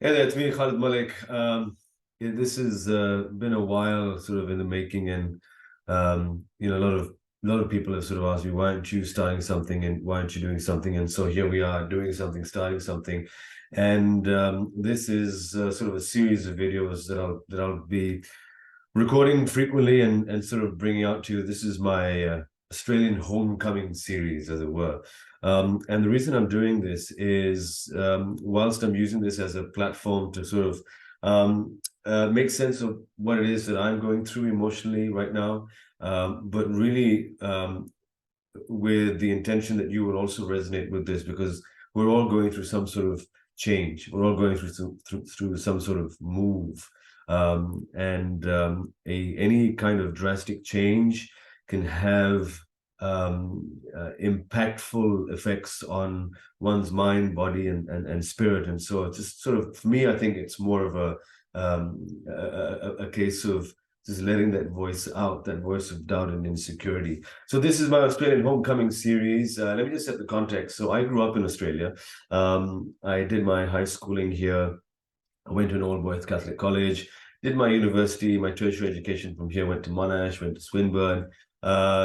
Yeah, that's me, Khalid Malik. Yeah, this has been a while, sort of in the making, and a lot of people have sort of asked me, why aren't you starting something, and why aren't you doing something? And so here we are, doing something, starting something, and this is sort of a series of videos that I'll be recording frequently and sort of bringing out to you. This is my Australian homecoming series, as it were. And the reason I'm doing this is, whilst I'm using this as a platform to sort of make sense of what it is that I'm going through emotionally right now, but really with the intention that you will also resonate with this, because we're all going through some sort of change. We're all going through some sort of move, and any kind of drastic change can have impactful effects on one's mind, body, and spirit. And so it's just sort of, for me, I think it's more of a case of just letting that voice out, that voice of doubt and insecurity. So this is my Australian homecoming series. Let me just set the context. So I grew up in Australia. I did my high schooling here. I went to an all-boys Catholic college, did my university, my tertiary education from here, went to Monash, went to Swinburne,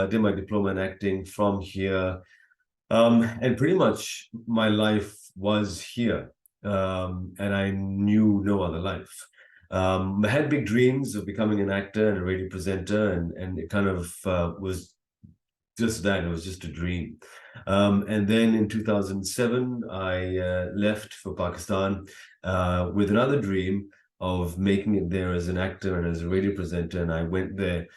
did my diploma in acting from here. And pretty much my life was here. And I knew no other life. I had big dreams of becoming an actor and a radio presenter, and it kind of was just that. It was just a dream. And then in 2007, I left for Pakistan with another dream of making it there as an actor and as a radio presenter. And I went there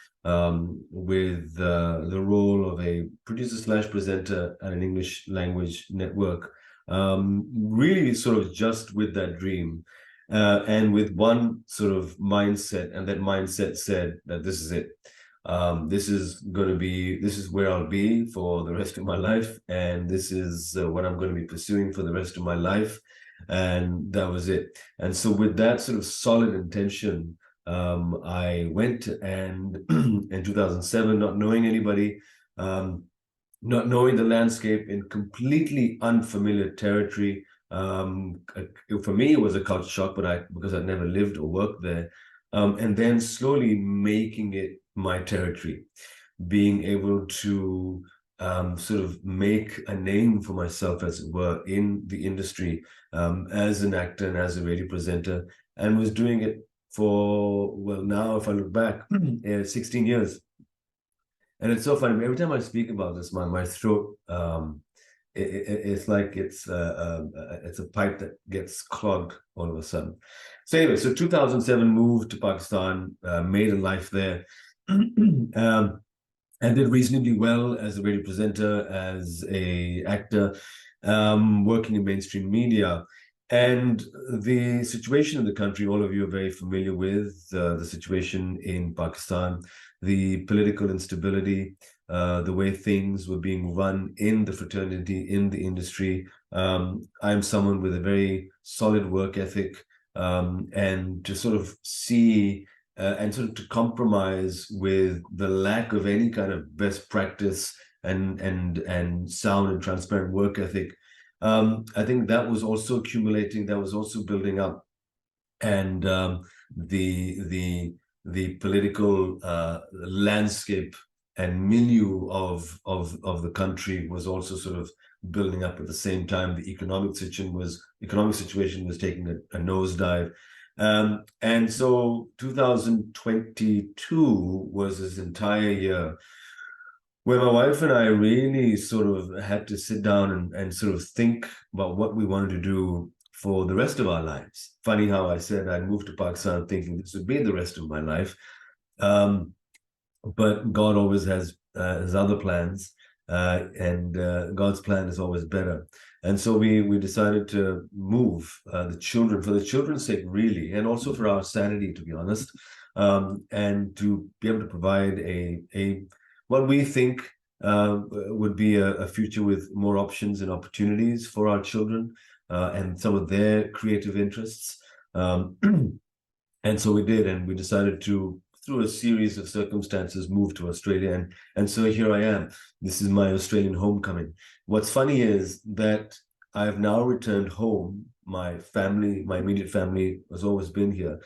with the role of a producer slash presenter at an English language network, really sort of just with that dream. And with one sort of mindset, and that mindset said that this is it. This is where I'll be for the rest of my life, and this is what I'm going to be pursuing for the rest of my life. And that was it. And so, with that sort of solid intention, I went, and in 2007, not knowing anybody, not knowing the landscape, in completely unfamiliar territory. For me, it was a culture shock, because I'd never lived or worked there, and then slowly making it my territory, being able to sort of make a name for myself, as it were, in the industry, as an actor and as a radio presenter, and was doing it for, well, now if I look back, 16 years. And it's so funny. Every time I speak about this, my throat, it's like it's a pipe that gets clogged all of a sudden. So anyway, so 2007, moved to Pakistan, made a life there, and did reasonably well as a radio presenter, as a actor, working in mainstream media. And the situation in the country, all of you are very familiar with the situation in Pakistan, the political instability, the way things were being run in the fraternity, in the industry. I'm someone with a very solid work ethic, and to sort of see and sort of to compromise with the lack of any kind of best practice and sound and transparent work ethic. I think that was also accumulating, that was also building up, and the the political landscape and milieu of the country was also sort of building up at the same time. The economic situation was taking a nosedive. And so 2022 was this entire year where my wife and I really sort of had to sit down and sort of think about what we wanted to do for the rest of our lives. Funny how I said I'd moved to Pakistan thinking this would be the rest of my life. But God always has his other plans, and God's plan is always better. And so we decided to move the children, for the children's sake, really, and also for our sanity, to be honest, and to be able to provide a what we think would be a future with more options and opportunities for our children, and some of their creative interests. And so we did, and we decided to, through a series of circumstances, move to Australia. And so here I am. This is my Australian homecoming. What's funny is that I've now returned home my family, my immediate family, has always been here.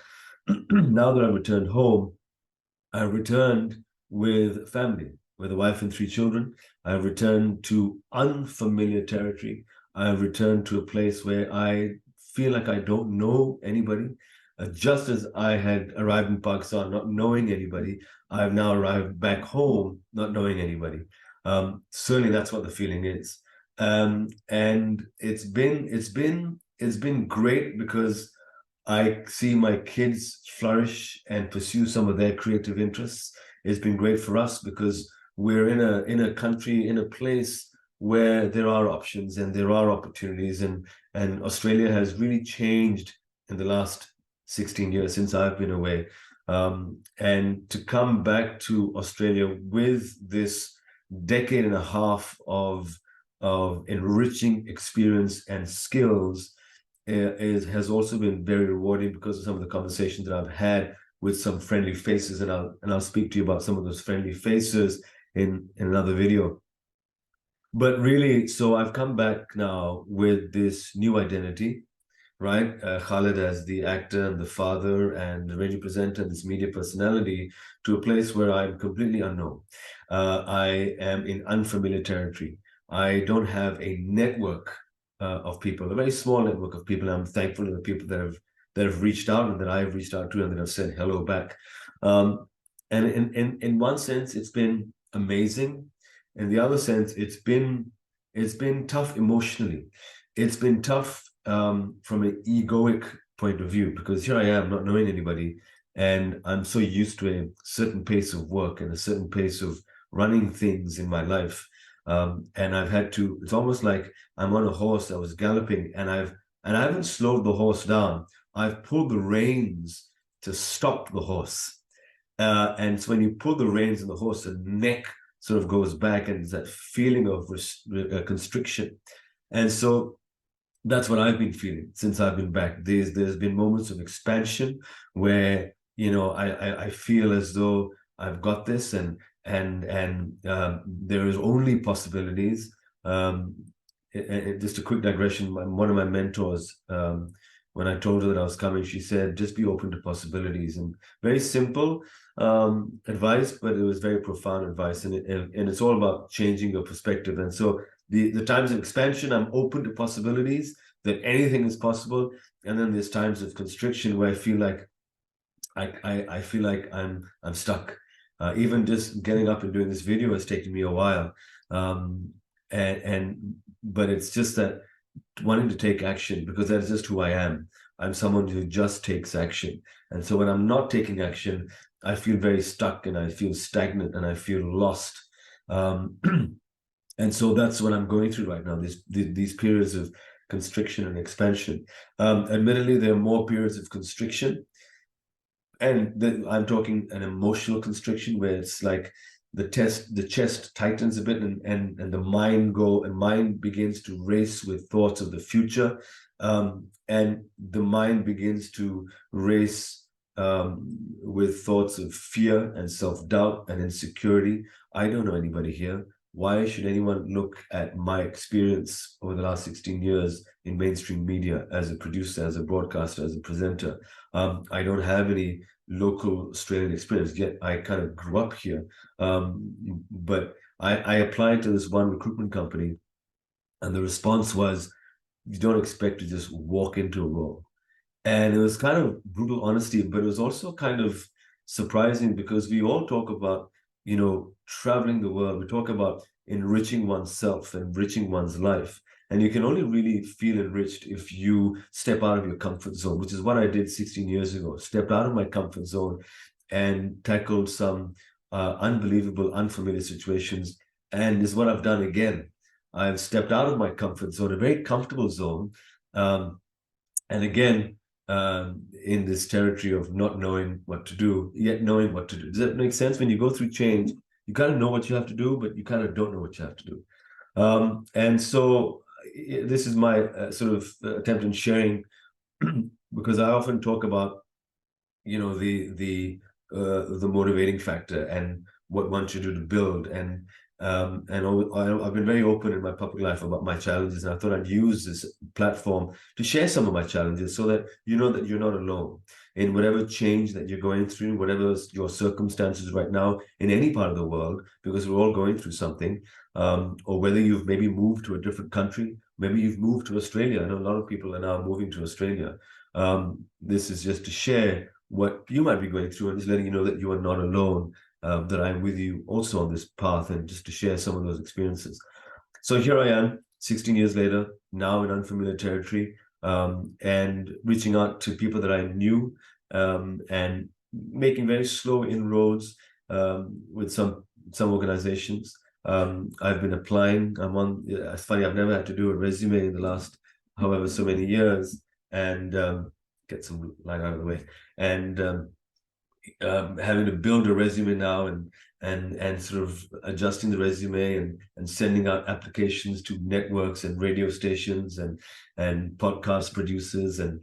Now that I've returned home, I returned with family, with a wife and three children. I returned to unfamiliar territory. I returned to a place where I feel like I don't know anybody. Just as I had arrived in Pakistan not knowing anybody, I've now arrived back home not knowing anybody. Certainly, that's what the feeling is, and it's been great because I see my kids flourish and pursue some of their creative interests. It's been great for us because we're in a country, in a place where there are options and there are opportunities, and Australia has really changed in the last 16 years since I've been away. And to come back to Australia with this decade and a half of enriching experience and skills has also been very rewarding because of some of the conversations that I've had with some friendly faces, and I'll speak to you about some of those friendly faces in another video. But really, so I've come back now with this new identity, right? Khalid as the actor and the father and the radio presenter and this media personality, to a place where I'm completely unknown. I am in unfamiliar territory. I don't have a network of people, a very small network of people. I'm thankful to the people that have reached out and that I've reached out to and that have said hello back. And in one sense, it's been amazing. In the other sense, it's been tough emotionally. It's been tough from an egoic point of view, because here I am not knowing anybody, and I'm so used to a certain pace of work and a certain pace of running things in my life. And I've had to, it's almost like I'm on a horse that was galloping, and I haven't slowed the horse down. I've pulled the reins to stop the horse. And so when you pull the reins and the horse, the neck sort of goes back, and there's that feeling of constriction. And so that's what I've been feeling since I've been back. There's been moments of expansion where I feel as though I've got this, and there is only possibilities. Just a quick digression. One of my mentors, when I told her that I was coming, she said, "Just be open to possibilities." And very simple advice, but it was very profound advice, and it's all about changing your perspective. And so the times of expansion, I'm open to possibilities, that anything is possible. And then there's times of constriction where I feel like I feel like I'm stuck. Even just getting up and doing this video has taken me a while. But it's just that wanting to take action, because that's just who I am. I'm someone who just takes action. And so when I'm not taking action, I feel very stuck, and I feel stagnant, and I feel lost. And so that's what I'm going through right now, these periods of constriction and expansion. Admittedly, there are more periods of constriction, and I'm talking an emotional constriction where it's like the chest tightens a bit, and the mind begins to race with thoughts of the future, and the mind begins to race with thoughts of fear and self-doubt and insecurity. I don't know anybody here. Why should anyone look at my experience over the last 16 years in mainstream media as a producer, as a broadcaster, as a presenter? I don't have any local Australian experience, yet I kind of grew up here. But I applied to this one recruitment company, and the response was, you don't expect to just walk into a role. And it was kind of brutal honesty, but it was also kind of surprising, because we all talk about, traveling the world. We talk about enriching oneself, enriching one's life. And you can only really feel enriched if you step out of your comfort zone, which is what I did 16 years ago. Stepped out of my comfort zone and tackled some unbelievable, unfamiliar situations. And this is what I've done again. I've stepped out of my comfort zone, a very comfortable zone. And again, in this territory of not knowing what to do, yet knowing what to do. Does that make sense? When you go through change, you kind of know what you have to do, but you kind of don't know what you have to do. And so this is my sort of attempt in sharing, because I often talk about, the motivating factor and what one should do to build. And And I've been very open in my public life about my challenges, and I thought I'd use this platform to share some of my challenges so that you know that you're not alone in whatever change that you're going through, whatever your circumstances right now in any part of the world, because we're all going through something. Or whether you've maybe moved to a different country, maybe you've moved to Australia. I know a lot of people are now moving to Australia. This is just to share what you might be going through and just letting you know that you are not alone, that I'm with you also on this path, and just to share some of those experiences. So here I am, 16 years later, now in unfamiliar territory, and reaching out to people that I knew, and making very slow inroads with some organizations. I've been applying. It's funny, I've never had to do a resume in the last however so many years, and get some light out of the way. And having to build a resume now, and sort of adjusting the resume, and sending out applications to networks and radio stations and podcast producers, and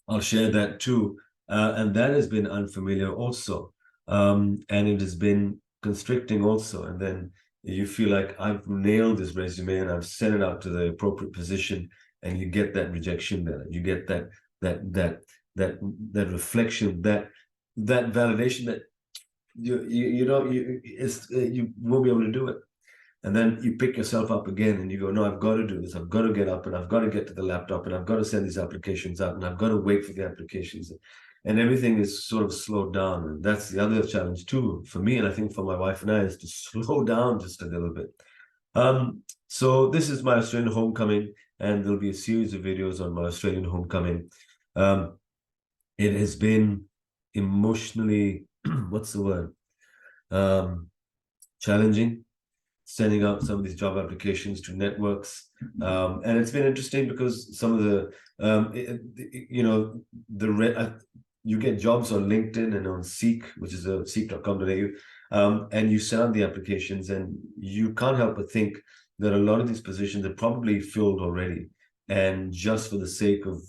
I'll share that too. And that has been unfamiliar also. And it has been constricting also. And then you feel like I've nailed this resume and I've sent it out to the appropriate position, and you get that rejection there. You get that reflection, that validation that you won't be able to do it. And then you pick yourself up again and you go, no, I've got to do this. I've got to get up, and I've got to get to the laptop, and I've got to send these applications out, and I've got to wait for the applications. And everything is sort of slowed down. And that's the other challenge too for me, and I think for my wife and I, is to slow down just a little bit. So this is my Australian homecoming, and there'll be a series of videos on my Australian homecoming. It has been emotionally, what's the word? Challenging, sending out some of these job applications to networks. And it's been interesting because some of you get jobs on LinkedIn and on Seek, which is seek.com.au, and you send out the applications, and you can't help but think that a lot of these positions are probably filled already. And just for the sake of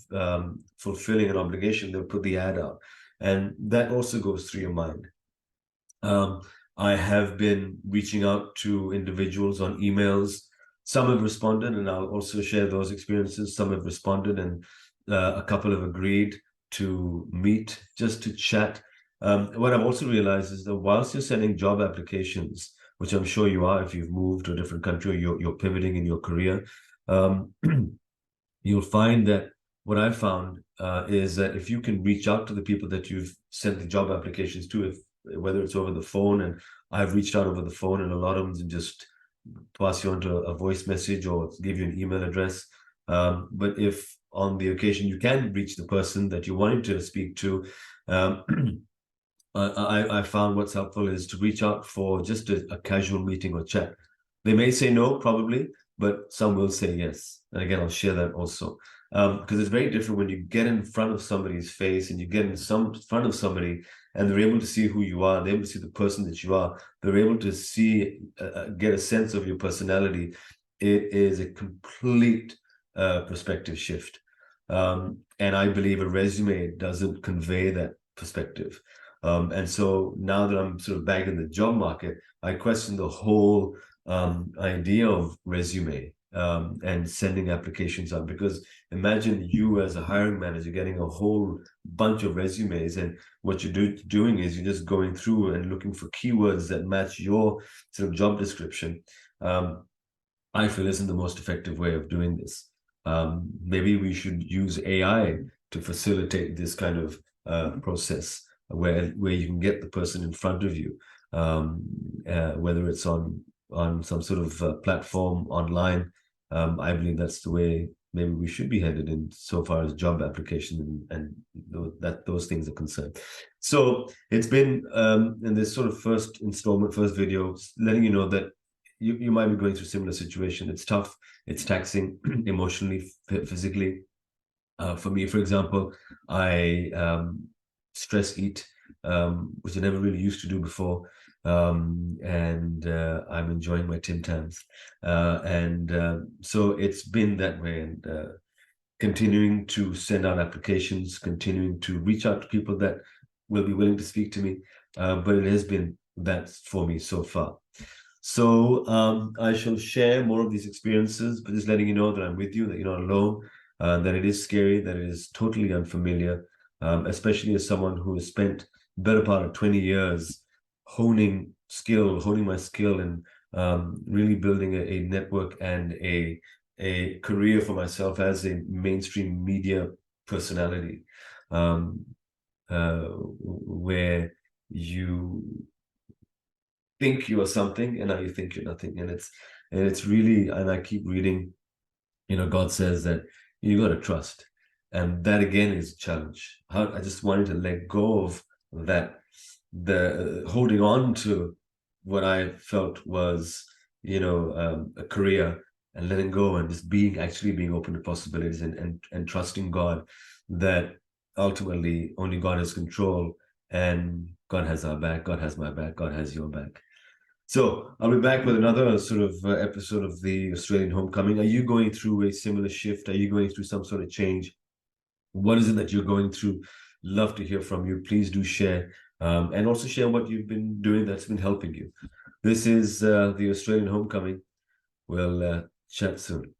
fulfilling an obligation, they'll put the ad out. And that also goes through your mind. I have been reaching out to individuals on emails. Some have responded, and I'll also share those experiences. Some have responded, and a couple have agreed to meet just to chat. What I've also realized is that whilst you're sending job applications, which I'm sure you are if you've moved to a different country or you're pivoting in your career, you'll find that what I've found is that if you can reach out to the people that you've sent the job applications to, whether it's over the phone, and I've reached out over the phone, and a lot of them just pass you on to a voice message or give you an email address. But if on the occasion you can reach the person that you wanted to speak to, I found what's helpful is to reach out for just a casual meeting or chat. They may say no, probably, but some will say yes. And again, I'll share that also. Because it's very different when you get in front of somebody's face, and you get in front of somebody, and they're able to see who you are, they're able to see the person that you are, they're able to see, get a sense of your personality. It is a complete perspective shift. And I believe a resume doesn't convey that perspective. And so now that I'm sort of back in the job market, I question the whole idea of resume and sending applications out. Because imagine you as a hiring manager getting a whole bunch of resumes, and what you're doing is you're just going through and looking for keywords that match your sort of job description. I feel isn't the most effective way of doing this. Maybe we should use AI to facilitate this kind of process, where you can get the person in front of you, whether it's on some sort of platform online. I believe that's the way maybe we should be headed in so far as job application and those things are concerned. So it's been in this sort of first video, letting you know that you might be going through a similar situation. It's tough, it's taxing emotionally, physically. For me, for example, I stress eat, which I never really used to do before. And I'm enjoying my Tim Tams. So it's been that way, and continuing to send out applications, continuing to reach out to people that will be willing to speak to me. But it has been that for me so far. So I shall share more of these experiences, but just letting you know that I'm with you, that you're not alone, that it is scary, that it is totally unfamiliar, especially as someone who has spent the better part of 20 years honing my skill, and really building a network and a career for myself as a mainstream media personality, um, where you think you are something and now you think you're nothing, and it's really, and I keep reading, God says that you got to trust, and that again is a challenge. How I just wanted to let go of that, the holding on to what I felt was a career, and letting go and just being open to possibilities, and trusting God that ultimately only God has control, and God has our back, God has my back, God has your back. So I'll be back with another sort of episode of the Australian Homecoming. Are you going through a similar shift? Are you going through some sort of change? What is it that you're going through? Love to hear from you. Please do share, and also share what you've been doing that's been helping you. This is the Australian Homecoming. We'll chat soon.